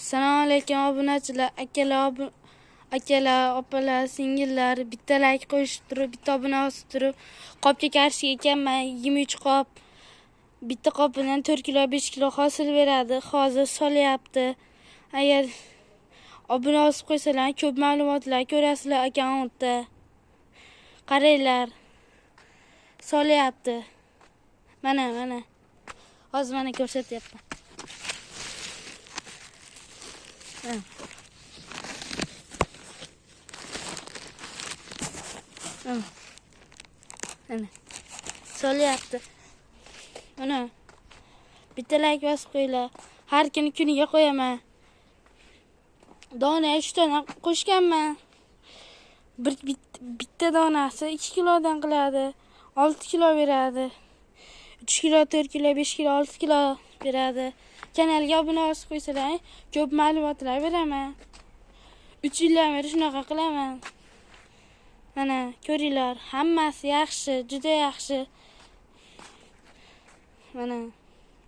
Assalomu alaykum obunachilar, akalar, opalar, singillar, bitta like qo'yishib turib, bitta obuna bosib turib, qopga qarshi ekanman, 23 qop. Bitta qopidan 4 kilo, 5 kilo hosil beradi. Hozir solyapti. Agar obuna bosib qo'ysalar, ko'p ma'lumotlar ko'rasizlar akkauntda. Qaranglar. Solyapti. Mana. Hozir mana ko'rsatyapman. Mana. Solyapti. Mana. Bitta like bosib qo'yinglar. Har kuniga qo'yaman. Dona 3 dona qo'shganman. Bitta donasi 2 kilodan qiladi. 6 kilo beradi. 3 kilo, 4 kilo, 5 kilo, 6 kilo beradi. Kanalga obuna bosib qo'ysalar, ko'p ma'lumotlar beraman. 3 yildan beri shunaqa qilaman. Mana ko'ringlar, hammasi yaxshi, juda yaxshi. Mana